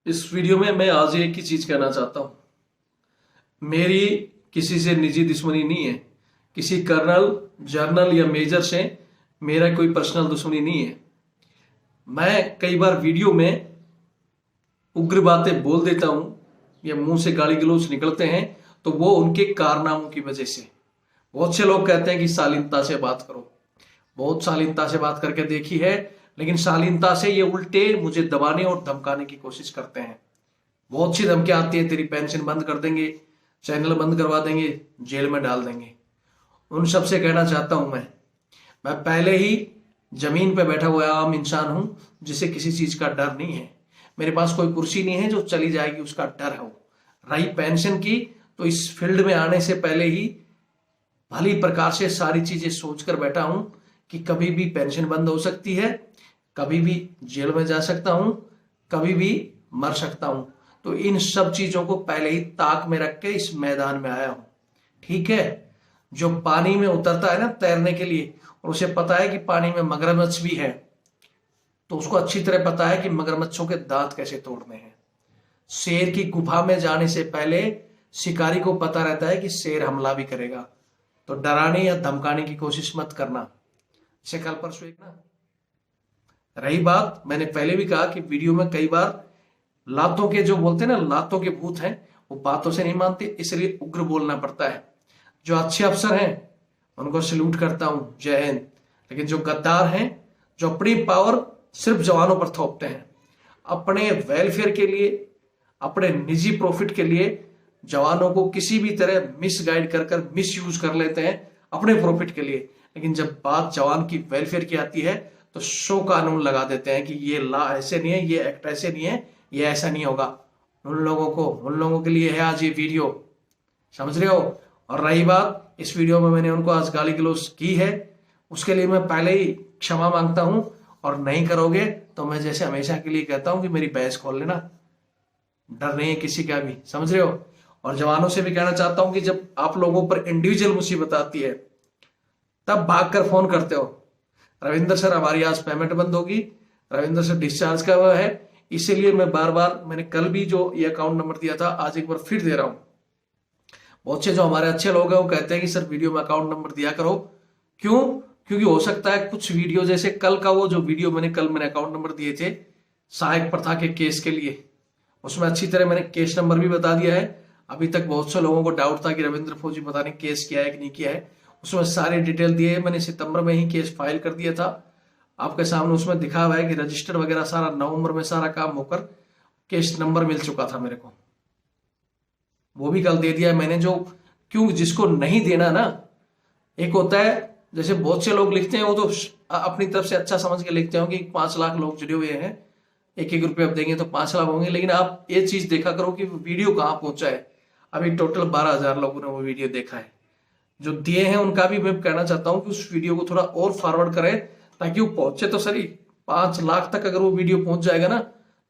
इस वीडियो में मैं आज एक ही चीज कहना चाहता हूं। मेरी किसी से निजी दुश्मनी नहीं है। किसी कर्नल, जर्नल या मेजर से मेरा कोई पर्सनल दुश्मनी नहीं है। मैं कई बार वीडियो में उग्र बातें बोल देता हूं या मुंह से गाली गलौज निकलते हैं तो वो उनके कारनामों की वजह से। बहुत से लोग कहते हैं कि शालीनता से बात करो। बहुत शालीनता से बात करके देखी है, लेकिन शालीनता से ये उल्टे मुझे दबाने और धमकाने की कोशिश करते हैं। बहुत सी धमकियां आती है, तेरी पेंशन बंद कर देंगे, चैनल बंद करवा देंगे, जेल में डाल देंगे। उन सब से कहना चाहता हूं मैं पहले ही जमीन पे बैठा हुआ आम इंसान हूं जिसे किसी चीज का डर नहीं है। मेरे पास कोई कुर्सी नहीं है जो चली जाएगी उसका डर हो। रही पेंशन की, तो इस फील्ड में आने से पहले ही भली प्रकार से सारी चीजें सोचकर बैठा हूं कि कभी भी पेंशन बंद हो सकती है, कभी भी जेल में जा सकता हूं, कभी भी मर सकता हूं। तो इन सब चीजों को पहले ही ताक में रख के इस मैदान में आया हूं। ठीक है, जो पानी में उतरता है ना तैरने के लिए, और उसे पता है कि पानी में मगरमच्छ भी है, तो उसको अच्छी तरह पता है कि मगरमच्छों के दांत कैसे तोड़ने हैं। शेर की गुफा में जाने से पहले शिकारी को पता रहता है कि शेर हमला भी करेगा। तो डराने या धमकाने की कोशिश मत करना। इसे कल परसों एक ना रही बात, मैंने पहले भी कहा कि वीडियो में कई बार लातों के जो बोलते हैं ना, लातों के भूत हैं, वो बातों से नहीं मानते, इसलिए उग्र बोलना पड़ता है। जो अच्छे अफसर हैं उनको सैल्यूट करता हूं, जय हिंद। लेकिन जो गद्दार हैं, जो अपनी पावर सिर्फ जवानों पर थोपते हैं, अपने वेलफेयर के लिए, अपने निजी प्रॉफिट के लिए जवानों को किसी भी तरह मिसगाइड कर मिस यूज कर लेते हैं अपने प्रॉफिट के लिए। लेकिन जब बात जवान की वेलफेयर की आती है तो शो कानून लगा देते हैं कि ये ला ऐसे नहीं है, ये एक्ट ऐसे नहीं है, ये ऐसा नहीं होगा। उन लोगों के लिए है आज ये वीडियो, समझ रहे हो। और रही बात, इस वीडियो में मैंने उनको आज गाली गलौज की है, उसके लिए मैं पहले ही क्षमा मांगता हूं। और नहीं करोगे तो मैं जैसे हमेशा के लिए कहता हूं कि मेरी बहस खोल लेना, डर नहीं है किसी का भी, समझ रहे हो। और जवानों से भी कहना चाहता हूं कि जब आप लोगों पर इंडिविजुअल मुसीबत आती है तब भागकर फोन करते हो, रविंद्र सर हमारी आज पेमेंट बंद होगी, रविंद्र सर डिस्चार्ज का हुआ है। इसीलिए मैं बार बार, मैंने कल भी जो ये अकाउंट नंबर दिया था आज एक बार फिर दे रहा हूं। बहुत से जो हमारे अच्छे लोग हैं वो कहते हैं कि सर वीडियो में अकाउंट नंबर दिया करो। क्यों? क्योंकि हो सकता है कुछ वीडियो, जैसे कल का वो जो वीडियो मैंने अकाउंट नंबर दिए थे सहायक प्रथा के केस के लिए, उसमें अच्छी तरह मैंने केस नंबर भी बता दिया है। अभी तक बहुत से लोगों को डाउट था कि रविंद्र फौजी पता नहीं केस किया है कि नहीं किया है, उसमें सारी डिटेल दिए। मैंने सितंबर में ही केस फाइल कर दिया था, आपके सामने उसमें दिखा हुआ है कि रजिस्टर वगैरह सारा नवंबर में सारा काम होकर केस नंबर मिल चुका था मेरे को, वो भी कल दे दिया मैंने। जो क्यों जिसको नहीं देना ना, एक होता है जैसे बहुत से लोग लिखते हैं, वो तो अपनी तरफ से अच्छा समझ के लिखते हो कि 5 लाख लोग जुड़े हुए हैं, 1-1 रुपये अब देंगे तो 5 लाख होंगे। लेकिन आप ये चीज देखा करो कि वीडियो कहाँ पहुंचा है। अभी टोटल 12,000 लोगों ने वो वीडियो देखा है। जो दिए हैं उनका भी मैं कहना चाहता हूं कि उस वीडियो को थोड़ा और फॉरवर्ड करें ताकि वो पहुंचे तो सही। 5 लाख तक अगर वो वीडियो पहुंच जाएगा ना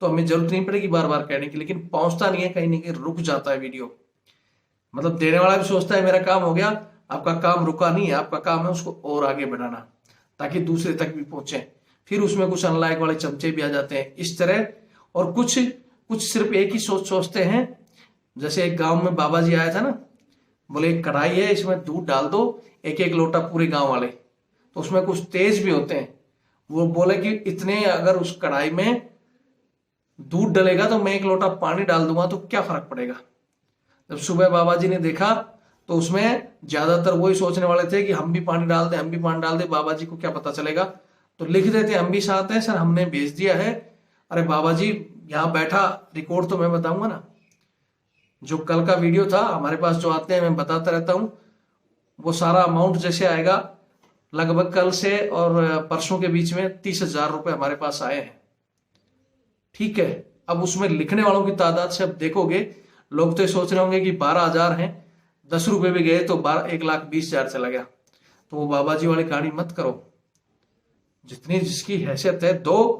तो हमें जरूरत नहीं पड़ेगी बार बार कहने की। लेकिन पहुंचता नहीं है, कहीं ना कहीं रुक जाता है वीडियो। मतलब देने वाला भी सोचता है मेरा काम हो गया, आपका काम रुका नहीं है, आपका काम है उसको और आगे बढ़ाना ताकि दूसरे तक भी पहुंचे। फिर उसमें कुछ अनलाइक वाले चमचे भी आ जाते हैं इस तरह। और कुछ सिर्फ एक ही सोचते हैं। जैसे एक गांव में बाबा जी आया था ना, बोले एक कढ़ाई है, इसमें दूध डाल दो 1-1 लोटा पूरे गांव वाले। तो उसमें कुछ तेज भी होते हैं, वो बोले कि इतने अगर उस कढ़ाई में दूध डलेगा तो मैं 1 लोटा पानी डाल दूंगा तो क्या फर्क पड़ेगा। जब सुबह बाबा जी ने देखा तो उसमें ज्यादातर वही सोचने वाले थे कि हम भी पानी डाल दे, हम भी पानी डाल दे, बाबा जी को क्या पता चलेगा। तो लिख देते हम भी साथ हैं सर, हमने भेज दिया है। अरे बाबा जी यहाँ बैठा, रिकॉर्ड तो मैं बताऊंगा ना। जो कल का वीडियो था हमारे पास जो आते हैं मैं बताता रहता हूं, वो सारा अमाउंट जैसे आएगा लगभग कल से और परसों के बीच में 30,000 रुपए हमारे पास आए हैं। ठीक है, अब उसमें लिखने वालों की तादाद से अब देखोगे, लोग तो सोच रहे होंगे कि 12,000 हैं, 10 रुपए भी गए तो 1,20,000 चला गया। तो वो बाबा जी वाली कहानी मत करो। जितनी जिसकी हैसियत है दो।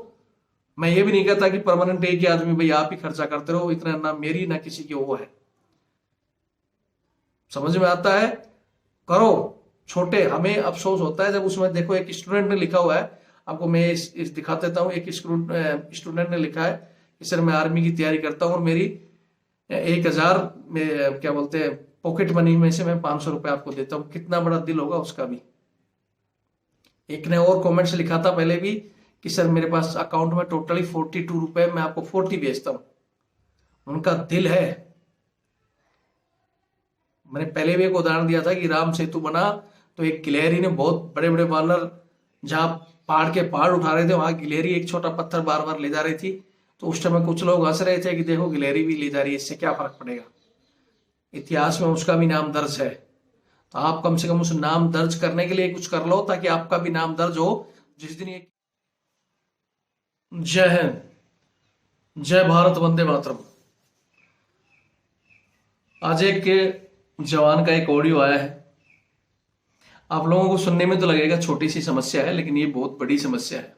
मैं ये भी नहीं कहता कि परमानेंट एक ही आदमी भाई आप ही खर्चा करते रहो, इतना ना मेरी ना किसी की वो है। समझ में आता है, करो। छोटे हमें अफसोस होता है जब उसमें देखो एक स्टूडेंट ने लिखा हुआ है, आपको मैं इस दिखा देता हूं। एक स्टूडेंट ने लिखा है कि सर मैं आर्मी की तैयारी करता हूँ और मेरी 1,000 में क्या बोलते हैं पॉकेट मनी में से मैं 500 रुपये आपको देता हूँ, कितना बड़ा दिल होगा उसका भी। एक ने और कमेंट से लिखा था पहले भी कि सर मेरे पास अकाउंट में टोटली 42 रुपए, मैं आपको 40 भेजता हूँ। उनका दिल है। मैंने पहले भी एक उदाहरण दिया था कि राम सेतु बना तो एक गिलहरी ने, बहुत बड़े बड़े वानर जहां पहाड़ उठा रहे थे वहां गिलहरी एक छोटा पत्थर बार बार ले जा रही थी, तो उस समय कुछ लोग हंस रहे थे कि देखो गिलहरी भी ले जा रही है, इससे क्या फर्क पड़ेगा, इतिहास में उसका भी नाम दर्ज है। तो आप कम से कम उस नाम दर्ज करने के लिए कुछ कर लो ताकि आपका भी नाम दर्ज हो जिस दिन ये। जय हिंद, जय भारत, वंदे मातरम। आज एक जवान का एक ऑडियो आया है। आप लोगों को सुनने में तो लगेगा छोटी सी समस्या है, लेकिन ये बहुत बड़ी समस्या है।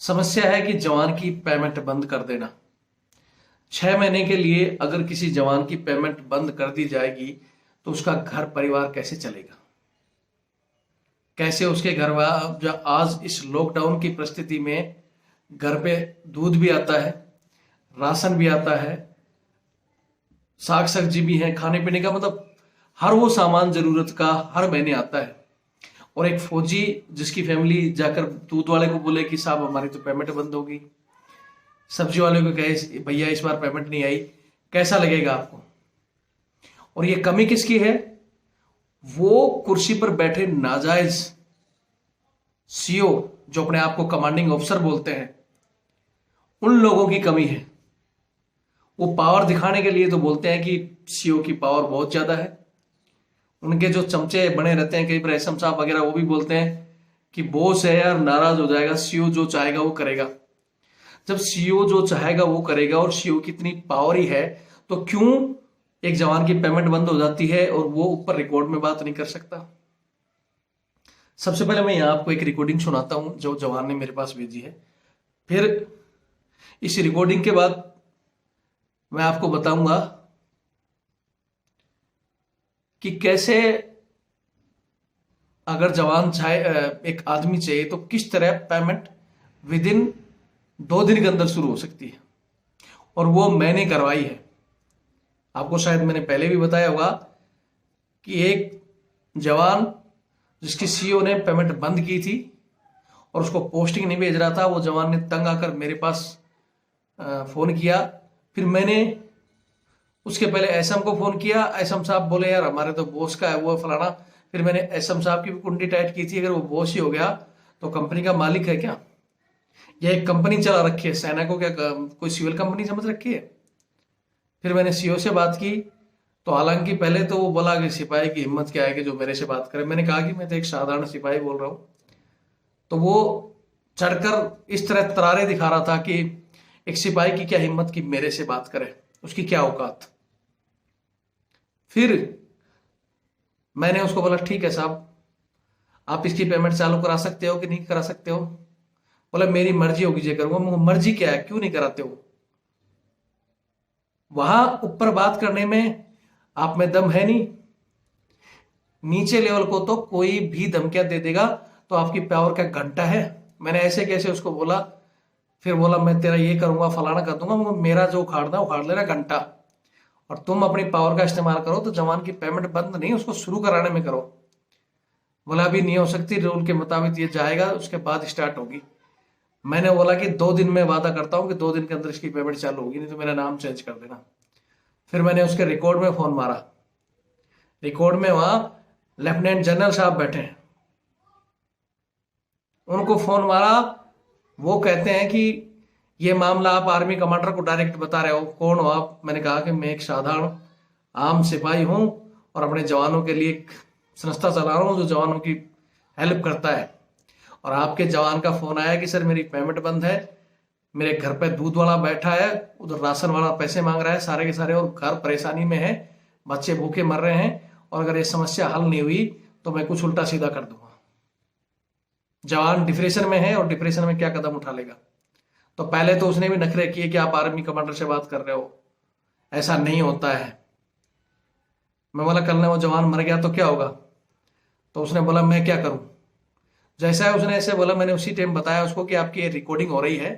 समस्या है कि जवान की पेमेंट बंद कर देना। 6 महीने के लिए अगर किसी जवान की पेमेंट बंद कर दी जाएगी तो उसका घर परिवार कैसे चलेगा, कैसे उसके घर आज इस लॉकडाउन की परिस्थिति में घर पे दूध भी आता है, राशन भी आता है, साग सब्जी भी है, खाने पीने का मतलब हर वो सामान जरूरत का हर महीने आता है। और एक फौजी जिसकी फैमिली जाकर दूध वाले को बोले कि साहब हमारी तो पेमेंट बंद होगी, सब्जी वाले को कहे भैया इस बार पेमेंट नहीं आई, कैसा लगेगा आपको। और ये कमी किसकी है? वो कुर्सी पर बैठे नाजायज सीओ जो अपने आप को कमांडिंग ऑफिसर बोलते हैं, उन लोगों की कमी है। वो पावर दिखाने के लिए तो बोलते हैं कि सीओ की पावर बहुत ज्यादा है। उनके जो चमचे बने रहते हैं कई बार एसएम साहब वगैरह, वो भी बोलते हैं कि बॉस है यार, नाराज हो जाएगा, सीओ जो चाहेगा वो करेगा। जब सीओ जो चाहेगा वो करेगा और सीओ की इतनी पावर ही है तो क्यों एक जवान की पेमेंट बंद हो जाती है और वो ऊपर रिकॉर्ड में बात नहीं कर सकता। सबसे पहले मैं यहां आपको एक रिकॉर्डिंग सुनाता हूं जो जवान ने मेरे पास भेजी है। फिर इस रिकॉर्डिंग के बाद मैं आपको बताऊंगा कि कैसे अगर जवान चाहे, एक आदमी चाहिए तो किस तरह पेमेंट विद इन 2 दिन के अंदर शुरू हो सकती है। और वो मैंने करवाई है। आपको शायद मैंने पहले भी बताया होगा कि एक जवान जिसकी सीओ ने पेमेंट बंद की थी और उसको पोस्टिंग नहीं भेज रहा था, वो जवान ने तंग आकर मेरे पास फोन किया। फिर मैंने उसके पहले एसएम को फोन किया। एसएम साहब बोले यार हमारे तो बॉस का है वो फलाना। फिर मैंने एसएम साहब की भी कुंडी टाइट की थी, अगर वो बॉस ही हो गया तो कंपनी का मालिक है क्या? यह एक कंपनी चला रखी है, सेना को क्या कोई सिविल कंपनी समझ रखी है? फिर मैंने सीओ से बात की तो हालांकि पहले तो वो बोला कि सिपाही की हिम्मत क्या है कि जो मेरे से बात करे। मैंने कहा कि मैं तो एक साधारण सिपाही बोल रहा हूं। तो वो चढ़कर इस तरह तरारे दिखा रहा था कि एक सिपाही की क्या हिम्मत कि मेरे से बात करे, उसकी क्या औकात। फिर मैंने उसको बोला ठीक है साहब, आप इसकी पेमेंट चालू करा सकते हो कि नहीं करा सकते हो? बोला मेरी मर्जी होगी जे करूंगा। मर्जी क्या है, क्यों नहीं कराते हो? वहां ऊपर बात करने में आप में दम है नहीं, नीचे लेवल को तो कोई भी धमकियां दे देगा तो आपकी पावर का घंटा है। मैंने ऐसे कैसे उसको बोला। फिर बोला मैं तेरा ये करूंगा फलाना कर दूंगा, मेरा जो उखाड़ना उखाड़ लेना घंटा, और तुम अपनी पावर का इस्तेमाल करो तो जवान की पेमेंट बंद नहीं उसको शुरू कराने में करो। बोला अभी नहीं हो सकती, रूल के मुताबिक ये जाएगा उसके बाद स्टार्ट होगी। मैंने बोला कि 2 दिन में वादा करता हूं कि 2 दिन के अंदर इसकी पेमेंट चालू होगी, नहीं तो मेरा नाम चेंज कर देना। फिर मैंने उसके रिकॉर्ड में फोन मारा। रिकॉर्ड में वहां लेफ्टिनेंट जनरल साहब बैठे हैं, उनको फोन मारा। वो कहते हैं कि ये मामला आप आर्मी कमांडर को डायरेक्ट बता रहे हो, कौन हो आप? मैंने कहा कि मैं एक साधारण आम सिपाही हूं और अपने जवानों के लिए एक संस्था चला रहा हूं जो जवानों की हेल्प करता है। और आपके जवान का फोन आया कि सर मेरी पेमेंट बंद है, मेरे घर पे दूध वाला बैठा है, उधर राशन वाला पैसे मांग रहा है सारे के सारे, और घर परेशानी में है, बच्चे भूखे मर रहे हैं, और अगर ये समस्या हल नहीं हुई तो मैं कुछ उल्टा सीधा कर दूंगा। जवान डिप्रेशन में है और डिप्रेशन में क्या कदम उठा लेगा। तो पहले तो उसने भी नखरे किए कि आप आर्मी कमांडर से बात कर रहे हो, ऐसा नहीं होता है। मैं बोला कल ने वो जवान मर गया तो क्या होगा? तो उसने बोला मैं क्या करूं। जैसा है उसने ऐसे बोला, मैंने उसी टाइम बताया उसको कि आपकी ये रिकॉर्डिंग हो रही है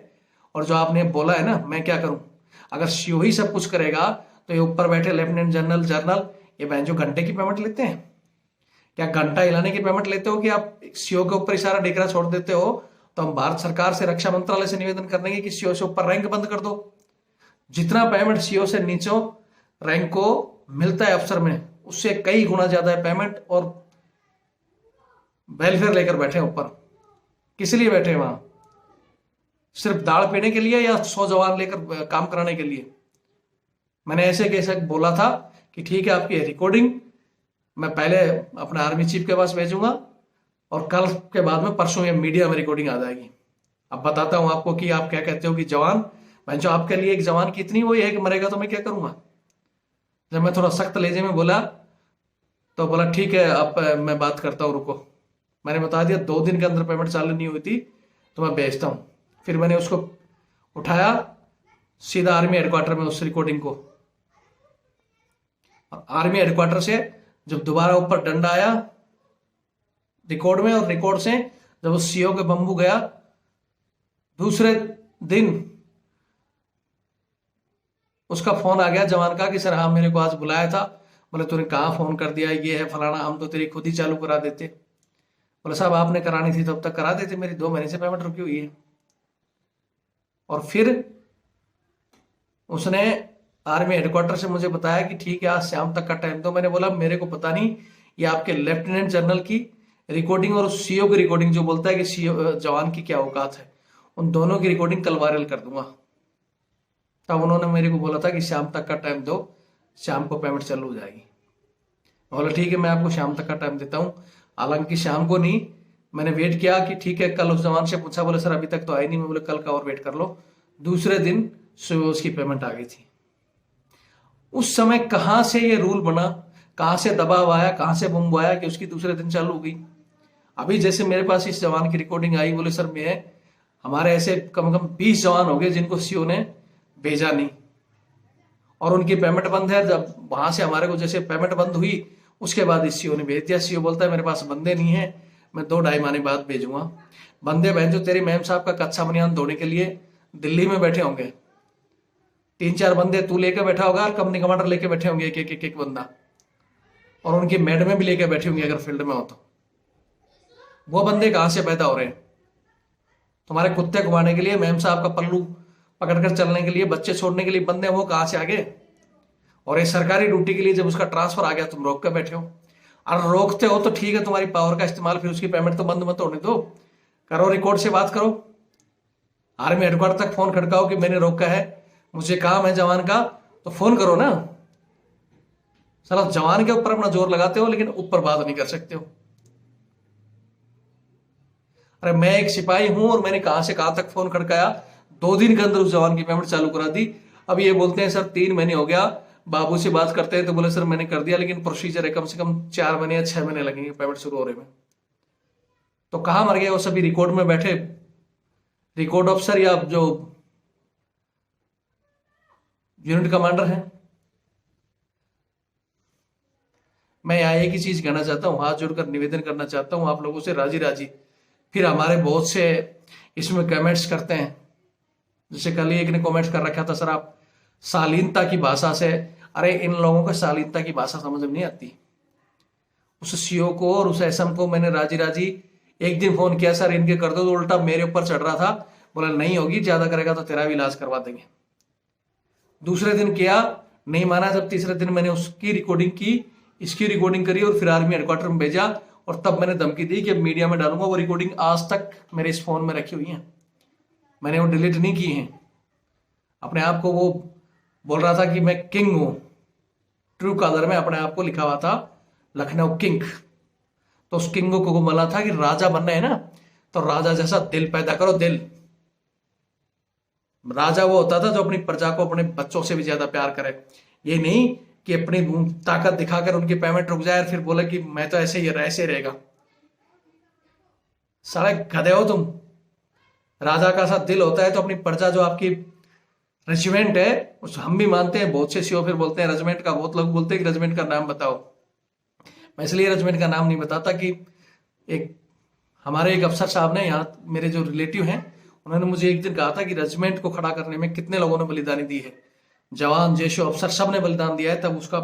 और जो आपने बोला है ना, मैं क्या करूं? अगर सीओ ही सब कुछ करेगा तो ये ऊपर बैठे लेफ्टिनेंट जनरल जर्नल ये बहन जो घंटे की पेमेंट लेते हैं? क्या घंटा हिलाने की पेमेंट लेते हो कि आप सीओ के ऊपर ही सारा डेकरा छोड़ देते हो? तो हम भारत सरकार से, रक्षा मंत्रालय से निवेदन करेंगे कि सीओ से ऊपर रैंक बंद कर दो। जितना पेमेंट सीओ से नीचे रैंक को मिलता है अफसर में, उससे कई गुना ज्यादा है पेमेंट, और वेलफेयर लेकर बैठे ऊपर। किस लिए बैठे वहां? सिर्फ दाल पीने के लिए या 100 जवान लेकर काम कराने के लिए? मैंने ऐसे कैसे बोला था कि ठीक है, आपकी रिकॉर्डिंग मैं पहले अपने आर्मी चीफ के पास भेजूंगा और कल के बाद में परसों ये मीडिया में रिकॉर्डिंग आ जाएगी। अब बताता हूं आपको कि आप क्या कहते हो कि जवान, मैं जो आपके लिए एक जवान की इतनी वही है कि मरेगा तो मैं क्या करूंगा। जब मैं थोड़ा सख्त लहजे में बोला तो बोला ठीक है, अब मैं बात करता हूँ, रुको। मैंने बता दिया 2 दिन के अंदर पेमेंट चालू नहीं हुई थी तो मैं भेजता हूँ। फिर मैंने उसको उठाया सीधा आर्मी हेडक्वार्टर में, उस रिकॉर्डिंग को। आर्मी हेडक्वार्टर से जब दोबारा ऊपर डंडा आया रिकॉर्ड में, और रिकॉर्ड से जब उस सीओ के बम्बू गया, दूसरे दिन उसका फोन आ गया जवान का कि सर हाँ, मेरे को आज बुलाया था। बोले तूने कहाँ फोन कर दिया, ये है फलाना, हम तो तेरी खुद ही चालू करा देते। बोले साहब आपने करानी थी तो अब तक करा देते, मेरी 2 महीने से पेमेंट रुकी हुई है। और फिर उसने आर्मी हेडक्वार्टर से मुझे बताया कि ठीक है, आज शाम तक का टाइम दो। मैंने बोला मेरे को पता नहीं, ये आपके लेफ्टिनेंट जनरल की रिकॉर्डिंग और उस सीओ की रिकॉर्डिंग जो बोलता है कि सीओ जवान की क्या औकात है, उन दोनों की रिकॉर्डिंग कल वायरल कर दूंगा। तब उन्होंने मेरे को बोला था कि शाम तक का टाइम दो, शाम को पेमेंट चालू हो जाएगी। बोला ठीक है, मैं आपको शाम तक का टाइम देता हूँ। हालांकि शाम को नहीं, मैंने वेट किया कि ठीक है, कल उस जवान से पूछा, बोले सर अभी तक तो आई नहीं। मैं बोले कल का और वेट कर लो। दूसरे दिन सुबह उसकी पेमेंट आ गई थी। उस समय कहां से ये रूल बना, कहां से दबाव आया, कहां से बम आया कि उसकी दूसरे दिन चालू हो गई। अभी जैसे मेरे पास इस जवान की रिकॉर्डिंग आई, बोले सर मैं, हमारे ऐसे कम से कम 20 जवान हो गए जिनको सीओ ने भेजा नहीं और उनकी पेमेंट बंद है। जब वहां से हमारे को जैसे पेमेंट बंद हुई उसके बाद इस सीओ ने भेज दिया। सीओ बोलता है मेरे पास बंदे नहीं है, मैं 2-2.5 महीने बाद भेजूंगा। बंदे बहन जो तेरी मैम साहब का कच्चा बनियान धोने के लिए दिल्ली में बैठे होंगे, 3-4 बंदे तू लेके बैठा होगा और कंपनी कमांडर लेके बैठे होंगे, एक बंदा, और उनकी मैडमें भी लेके बैठी होंगी अगर फील्ड में हो तो। वो बंदे कहां से पैदा हो रहे हैं? तुम्हारे कुत्ते घुमाने के लिए, मैम साहब का पल्लू पकड़कर चलने के लिए, बच्चे छोड़ने के लिए बंदे वो कहां से आ गए? और ये सरकारी ड्यूटी के लिए जब उसका ट्रांसफर आ गया तुम रोक कर बैठे हो। और रोकते हो तो ठीक है, तुम्हारी पावर का इस्तेमाल, फिर उसकी पेमेंट तो बंद मत होने दो, करो, रिकॉर्ड से बात करो, आर्मी हेडक्वार्टर तक फोन खड़काओ कि मैंने रोका है, मुझे काम है जवान का, तो फोन करो ना। साला जवान के ऊपर अपना जोर लगाते हो लेकिन ऊपर बात नहीं कर सकते हो। अरे मैं एक सिपाही हूं और मैंने कहां से कहां तक फोन खड़काया, 2 दिन के अंदर उस जवान की पेमेंट चालू करा दी। अब ये बोलते हैं सर 3 महीने हो गया, बाबू से बात करते हैं तो बोले सर मैंने कर दिया, लेकिन प्रोसीजर है, कम से कम 4 महीने या 6 महीने लगेंगे पेमेंट शुरू होने में। तो कहां मर गए वो सभी रिकॉर्ड में बैठे रिकॉर्ड ऑफिसर या जो यूनिट कमांडर हैं? मैं यहाँ एक ही चीज कहना चाहता हूँ, हाथ जोड़कर निवेदन करना चाहता हूँ आप लोगों से, राजी राजी। फिर हमारे बहुत से इसमें कमेंट्स करते हैं, जैसे कल ही एक ने कमेंट्स कर रखा था सर आप शालीनता की भाषा से। अरे इन लोगों को शालीनता की भाषा समझ में नहीं आती। उस सीओ को और उस एसएम को मैंने राजी राजी एक दिन फोन किया, सर इनके कर दो, तो उल्टा मेरे ऊपर चढ़ रहा था, बोला नहीं होगी, ज्यादा करेगा तो तेरा भी इलाज करवा देंगे। दूसरे दिन किया, नहीं माना। जब तीसरे दिन मैंने उसकी रिकॉर्डिंग की, इसकी रिकॉर्डिंग करी और फिर आर्मी हेडक्वार्टर में भेजा, और तब मैंने धमकी दी कि मीडिया में डालूंगा। वो रिकॉर्डिंग आज तक मेरे इस फोन में रखी हुई है, मैंने वो डिलीट नहीं की है। अपने आप को वो बोल रहा था कि मैं किंग हूं, ट्रू कलर में अपने आप को लिखा हुआ था लखनऊ किंग। तो उस किंग को बोला था कि राजा बनना है ना, तो राजा जैसा दिल पैदा करो, दिल। राजा वो होता था जो अपनी प्रजा को अपने बच्चों से भी ज्यादा प्यार करे, ये नहीं कि अपनी ताकत दिखाकर उनकी पेमेंट रुक जाए और फिर बोले कि मैं तो ऐसे ही ऐसे रहेगा। सारे गधे हो तुम। राजा का सा दिल होता है तो अपनी प्रजा, जो आपकी रेजिमेंट है, उस हम भी मानते हैं, बहुत से सीओ फिर बोलते हैं रेजिमेंट का, बहुत लोग बोलते हैं कि रेजिमेंट का नाम बताओ। मैं इसलिए रेजिमेंट का नाम नहीं बताता कि एक हमारे एक अफसर साहब ने, यहाँ मेरे जो रिलेटिव हैं, उन्होंने मुझे एक दिन कहा था कि रेजिमेंट को खड़ा करने में कितने लोगों ने बलिदानी दी है, जवान जैशो अफसर सब ने बलिदान दिया है, तब उसका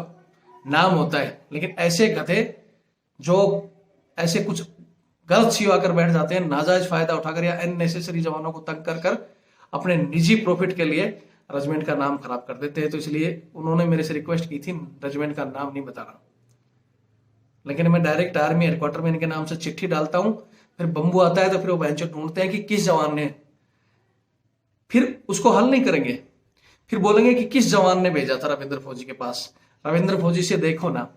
नाम होता है। लेकिन ऐसे गधे जो ऐसे कुछ गलत सीओ आकर बैठ जाते हैं, नाजायज फायदा उठाकर या अननेसेसरी जवानों को तंग कर कर अपने निजी प्रॉफिट के लिए रेजिमेंट का नाम खराब कर देते हैं। तो इसलिए उन्होंने मेरे से रिक्वेस्ट की थी रेजिमेंट का नाम नहीं बताना, लेकिन मैं डायरेक्ट आर्मी हेडक्वार्टर में इनके नाम से चिट्ठी डालता हूं। फिर बम्बू आता है तो फिर वो बेंचो ढूंढते हैं कि किस जवान ने, फिर उसको हल नहीं करेंगे, फिर बोलेंगे कि किस जवान ने भेजा था रविंद्र फौजी के पास। रविंद्र फौजी से देखो ना,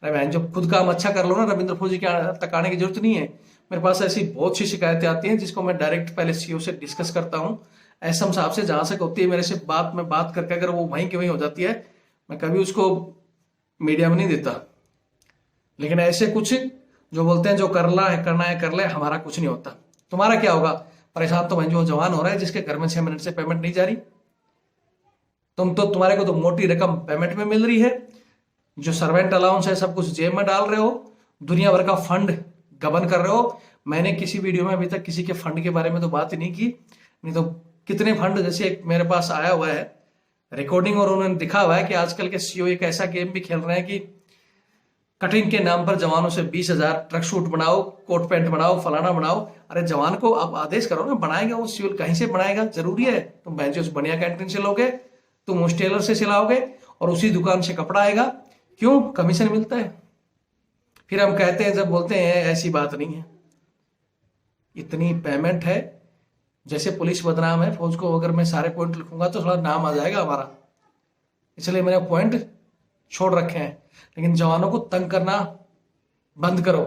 अरे जो खुद काम अच्छा कर लो ना, रविंद्र फौजी के तक आने की जरूरत नहीं है। मेरे पास ऐसी बहुत सी शिकायतें आती हैं जिसको मैं डायरेक्ट पहले सीओ से डिस्कस करता हूं, एसएम साहब से, जहां से होती है मेरे से बात करके अगर वो वहीं की वहीं हो जाती है, मैं कभी उसको मीडिया में नहीं देता। लेकिन ऐसे कुछ जो बोलते हैं जो करना है कर ले, हमारा कुछ नहीं होता। तुम्हारा क्या होगा? परेशान तो जो जवान हो रहा है जिसके घर में 6 मिनट से पेमेंट नहीं जा रही। तुम्हारे को तो मोटी रकम पेमेंट में मिल रही है, जो सर्वेंट अलाउंस है सब कुछ जेब में डाल रहे हो, दुनिया भर का फंड गबन कर रहे हो। मैंने किसी वीडियो में अभी तक किसी के फंड के बारे में तो बात ही नहीं की, नहीं तो कितने फंड, जैसे एक मेरे पास आया हुआ है रिकॉर्डिंग और उन्होंने दिखा हुआ है कि आजकल के सीओ एक ऐसा गेम भी खेल रहे हैं कि कटिंग के नाम पर जवानों से 20,000 ट्रक सूट बनाओ, कोट पैंट बनाओ, फलाना बनाओ। अरे जवान को आप आदेश करो ना, बनाएगा वो सिविल, कहीं से बनाएगा? जरूरी है तुम बेंचो उस बढ़िया कैंटीन से लोगे, तुम उस टेलर से सिलाओगे और उसी दुकान से कपड़ा आएगा? क्यों? कमीशन मिलता है। फिर हम कहते हैं, जब बोलते हैं ऐसी बात नहीं है, इतनी पेमेंट है। जैसे पुलिस बदनाम है, फौज को अगर मैं सारे पॉइंट लिखूंगा तो थोड़ा नाम आ जाएगा हमारा, इसलिए मैंने पॉइंट छोड़ रखे हैं। लेकिन जवानों को तंग करना बंद करो,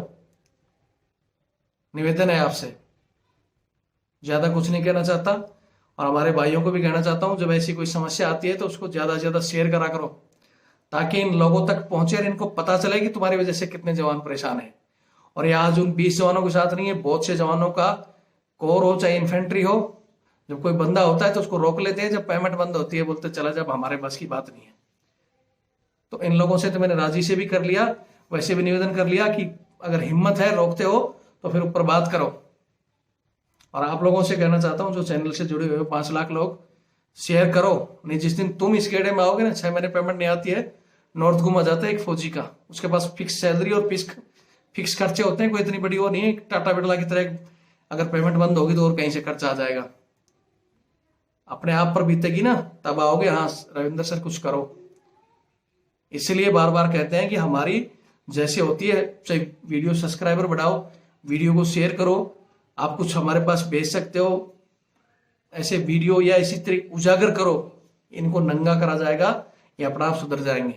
निवेदन है आपसे। ज्यादा कुछ नहीं कहना चाहता, और हमारे भाइयों को भी कहना चाहता हूं, जब ऐसी कोई समस्या आती है तो उसको ज्यादा से ज्यादा शेयर करा करो, ताकि इन लोगों तक पहुंचे और इनको पता चले कि तुम्हारी वजह से कितने जवान परेशान हैं। और ये आज उन 20 जवानों के साथ नहीं है, बहुत से जवानों का कोर हो चाहे इन्फेंट्री हो, जब कोई बंदा होता है तो उसको रोक लेते हैं, जब पेमेंट बंद होती है बोलते चला, जब हमारे बस की बात नहीं है। तो इन लोगों से तो मैंने राजी से भी कर लिया, वैसे भी निवेदन कर लिया कि अगर हिम्मत है रोकते हो तो फिर ऊपर बात करो। और आप लोगों से कहना चाहता हूं जो चैनल से जुड़े हुए 5 लाख लोग, शेयर करो। नहीं, जिस दिन तुम इस गेड़े में आओगे ना, 6 महीने पेमेंट नहीं आती है, नॉर्थ घूमा जाता है एक फौजी का, उसके पास फिक्स सैलरी और फिक्स खर्चे होते हैं, कोई इतनी बड़ी वो नहीं है टाटा बिरला की तरह अगर पेमेंट बंद होगी तो और कहीं से खर्चा आ जाएगा। अपने आप पर बीतेगी ना, तब आओगे हाँ रविंद्र सर कुछ करो। इसलिए बार बार कहते हैं कि हमारी जैसे होती है, चाहे वीडियो सब्सक्राइबर बढ़ाओ, वीडियो को शेयर करो, आप कुछ हमारे पास भेज सकते हो, ऐसे वीडियो या इसी तरह उजागर करो, इनको नंगा करा जाएगा, ये अपना आप सुधर जाएंगे।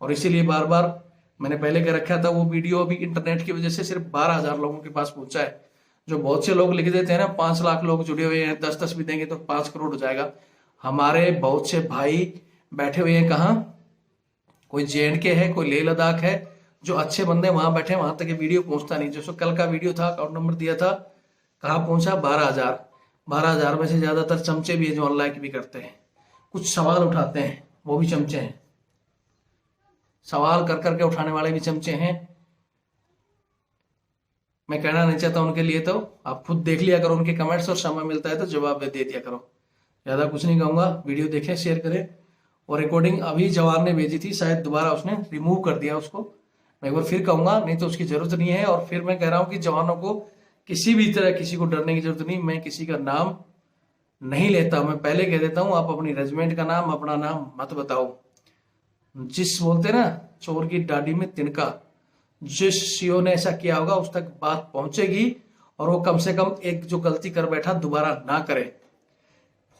और इसीलिए बार बार मैंने पहले कह रखा था, वो वीडियो अभी इंटरनेट की वजह से सिर्फ 12,000 लोगों के पास पहुंचा है। जो बहुत से लोग लिख देते हैं ना 5 लाख लोग जुड़े हुए हैं, 10-10 भी देंगे तो 5 करोड़ हो जाएगा। हमारे बहुत से भाई बैठे हुए हैं, कहाँ, कोई JNK है, कोई लेह लद्दाख है, जो अच्छे बंदे वहां बैठे, वहां तक ये वीडियो पहुंचता नहीं। जो कल का वीडियो था, अकाउंट नंबर दिया था, कहाँ पहुंचा? 12,000 में से ज्यादातर चमचे भी है जो अनलाइक भी करते हैं, कुछ सवाल उठाते हैं, वो भी चमचे हैं, सवाल कर करके उठाने वाले भी चमचे हैं। मैं कहना नहीं चाहता उनके लिए, तो आप खुद देख लिया करो उनके कमेंट्स, और समय मिलता है तो जवाब दे दिया करो। ज्यादा कुछ नहीं कहूंगा, वीडियो देखें, शेयर करें। और रिकॉर्डिंग अभी जवान ने भेजी थी, शायद दोबारा उसने रिमूव कर दिया उसको, मैं एक बार फिर कहूंगा, नहीं तो उसकी जरूरत नहीं है। और फिर मैं कह रहा हूं कि जवानों को किसी भी तरह किसी को डरने की जरूरत नहीं। मैं किसी का नाम नहीं लेता, मैं पहले कह देता हूं, आप अपनी रेजिमेंट का नाम, अपना नाम मत बताओ। जिस बोलते ना चोर की डाडी में तिनका, जिस सीओ ने ऐसा किया होगा उस तक बात पहुंचेगी, और वो कम से कम एक जो गलती कर बैठा दोबारा ना करे।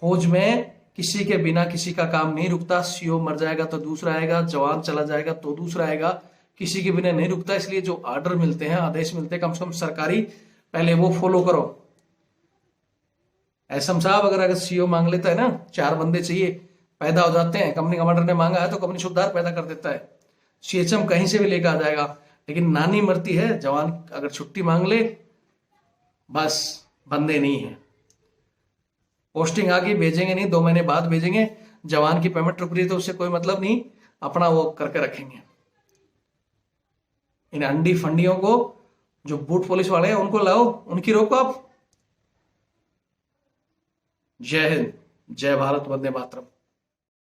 फौज में किसी के बिना किसी का काम नहीं रुकता, सीओ मर जाएगा तो दूसरा आएगा, जवान चला जाएगा तो दूसरा आएगा, किसी के बिना नहीं रुकता। इसलिए जो आर्डर मिलते हैं, आदेश मिलते हैं, कम से कम सरकारी, पहले वो फॉलो करो। एसएम साहब अगर सीओ मांग लेता है ना, 4 बंदे चाहिए, पैदा हो जाते हैं, कंपनी कमांडर ने मांगा है तो कंपनी सुबदार पैदा कर देता है, CHM कहीं से भी लेकर आ जाएगा। लेकिन नानी मरती है, जवान अगर छुट्टी मांग ले, बस बंदे नहीं है, पोस्टिंग आ गई, भेजेंगे नहीं, 2 महीने बाद भेजेंगे। जवान की पेमेंट रुक रही है तो उससे कोई मतलब नहीं, अपना वो करके रखेंगे। इन अंडी फंडियों को, जो बूट पुलिस वाले हैं, उनको लाओ, उनकी रोको आप। जय हिंद, जय भारत, वंदे मातरम।